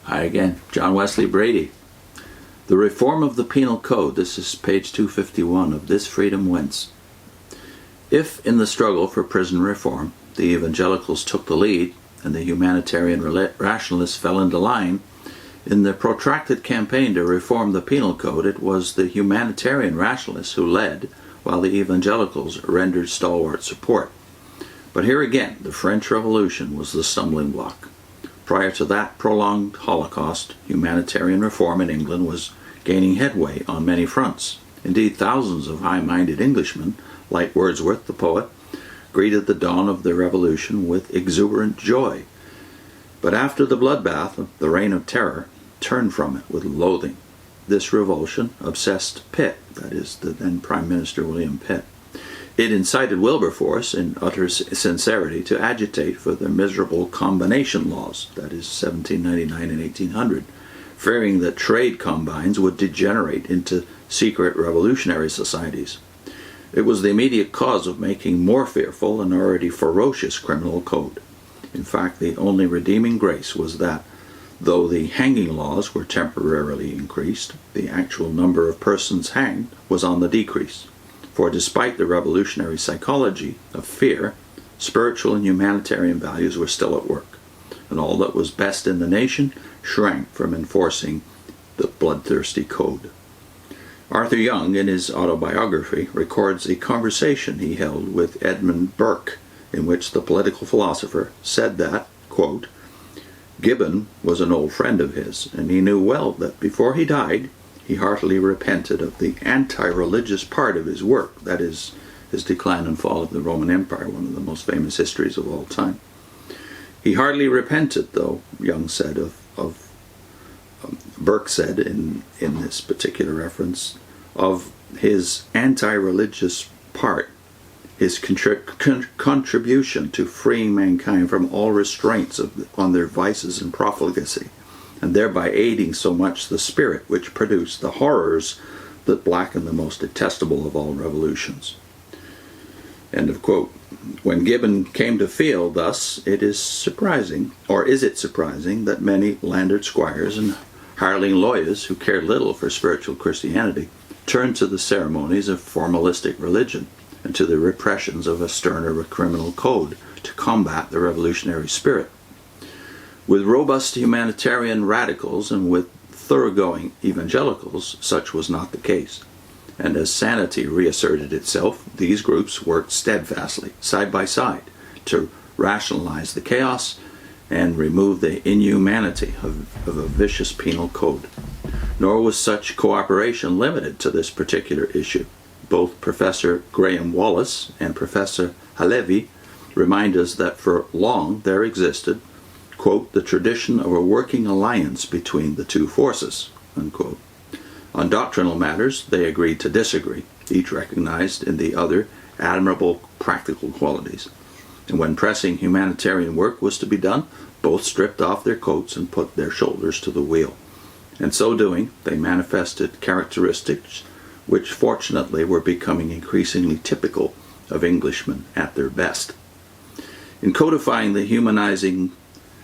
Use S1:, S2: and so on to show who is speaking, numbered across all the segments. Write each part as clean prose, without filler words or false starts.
S1: Hi again, John Wesley Bready. The reform of the penal code. This is page 251 of This Freedom Whence. If in the struggle for prison reform the evangelicals took the lead and the humanitarian rationalists fell into line, in the protracted campaign to reform the penal code it was the humanitarian rationalists who led, while the evangelicals rendered stalwart support. But here again, the French Revolution was the stumbling block. Prior to that prolonged Holocaust, humanitarian reform in England was gaining headway on many fronts. Indeed, thousands of high-minded Englishmen, like Wordsworth the poet, greeted the dawn of the Revolution with exuberant joy. But after the bloodbath, the Reign of Terror turned from it with loathing. This revulsion obsessed Pitt, that is, the then Prime Minister William Pitt. It incited Wilberforce, in utter sincerity, to agitate for the miserable combination laws, that is, 1799 and 1800, fearing that trade combines would degenerate into secret revolutionary societies. It was the immediate cause of making more fearful an already ferocious criminal code. In fact, the only redeeming grace was that, though the hanging laws were temporarily increased, the actual number of persons hanged was on the decrease. For despite the revolutionary psychology of fear, spiritual and humanitarian values were still at work, and all that was best in the nation shrank from enforcing the bloodthirsty code. Arthur Young, in his autobiography, records a conversation he held with Edmund Burke, in which the political philosopher said that, quote, Gibbon was an old friend of his, and he knew well that before he died, he heartily repented of the anti-religious part of his work, that is, his decline and fall of the Roman Empire, one of the most famous histories of all time. He hardly repented, though, Young said, Burke said in this particular reference, of his anti-religious part, his contribution to freeing mankind from all restraints on their vices and profligacy, and thereby aiding so much the spirit which produced the horrors that blacken the most detestable of all revolutions. End of quote. When Gibbon came to feel thus, it is surprising, or is it surprising, that many landed squires and hireling lawyers who cared little for spiritual Christianity turned to the ceremonies of formalistic religion and to the repressions of a sterner criminal code to combat the revolutionary spirit. With robust humanitarian radicals and with thoroughgoing evangelicals, such was not the case. And as sanity reasserted itself, these groups worked steadfastly, side by side, to rationalize the chaos and remove the inhumanity of a vicious penal code. Nor was such cooperation limited to this particular issue. Both Professor Graham Wallas and Professor Halevy remind us that for long there existed, quote, the tradition of a working alliance between the two forces, unquote. On doctrinal matters, they agreed to disagree. Each recognized in the other admirable practical qualities. And when pressing humanitarian work was to be done, both stripped off their coats and put their shoulders to the wheel. And so doing, they manifested characteristics which fortunately were becoming increasingly typical of Englishmen at their best. In codifying the humanizing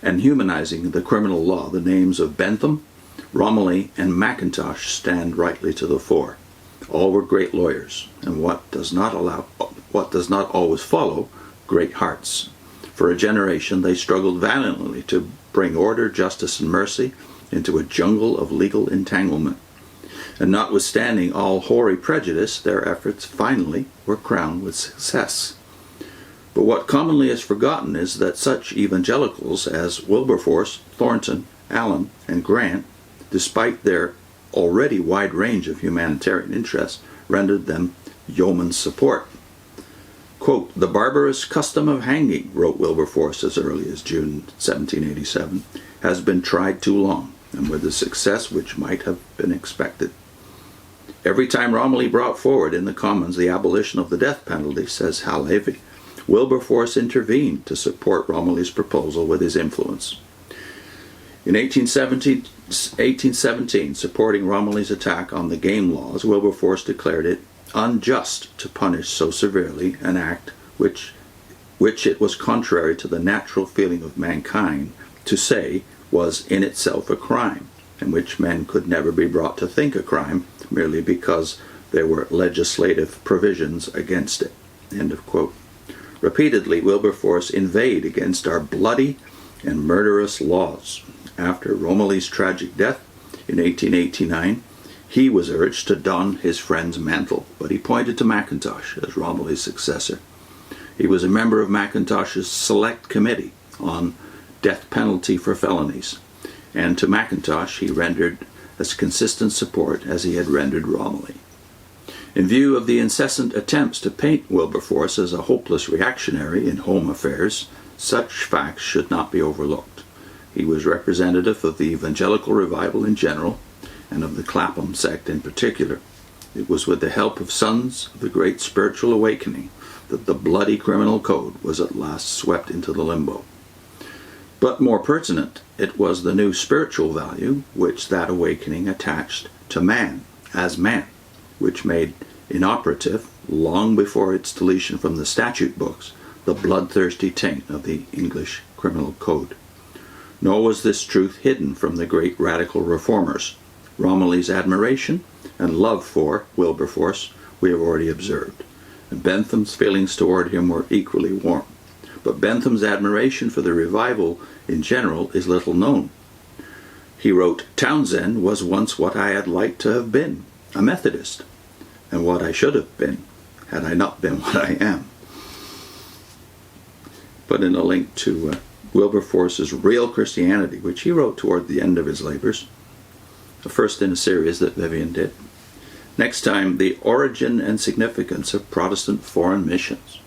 S1: the criminal law, the names of Bentham, Romilly, and Mackintosh stand rightly to the fore. All were great lawyers, and what does not always follow, great hearts. For a generation they struggled valiantly to bring order, justice, and mercy into a jungle of legal entanglement. And notwithstanding all hoary prejudice, their efforts finally were crowned with success. But what commonly is forgotten is that such evangelicals as Wilberforce, Thornton, Allen, and Grant, despite their already wide range of humanitarian interests, rendered them yeoman's support. Quote, the barbarous custom of hanging, wrote Wilberforce as early as June 1787, has been tried too long, and with a success which might have been expected. Every time Romilly brought forward in the Commons the abolition of the death penalty, says Halevy, Wilberforce intervened to support Romilly's proposal with his influence. In 1817, supporting Romilly's attack on the game laws, Wilberforce declared it unjust to punish so severely an act which it was contrary to the natural feeling of mankind to say was in itself a crime, and which men could never be brought to think a crime merely because there were legislative provisions against it. End of quote. Repeatedly, Wilberforce inveighed against our bloody and murderous laws. After Romilly's tragic death in 1889, he was urged to don his friend's mantle, but he pointed to Mackintosh as Romilly's successor. He was a member of Mackintosh's Select Committee on death penalty for felonies, and to Mackintosh he rendered as consistent support as he had rendered Romilly. In view of the incessant attempts to paint Wilberforce as a hopeless reactionary in home affairs, such facts should not be overlooked. He was representative of the evangelical revival in general, and of the Clapham sect in particular. It was with the help of sons of the great spiritual awakening that the bloody criminal code was at last swept into the limbo. But more pertinent, it was the new spiritual value which that awakening attached to man as man, which made inoperative, long before its deletion from the statute books, the bloodthirsty taint of the English criminal code. Nor was this truth hidden from the great radical reformers. Romilly's admiration and love for Wilberforce we have already observed, and Bentham's feelings toward him were equally warm. But Bentham's admiration for the revival in general is little known. He wrote, "Townsend was once what I had liked to have been, a Methodist, and what I should have been, had I not been what I am." Put in a link to Wilberforce's Real Christianity, which he wrote toward the end of his labors, the first in a series that Vivian did. Next time, the origin and significance of Protestant foreign missions.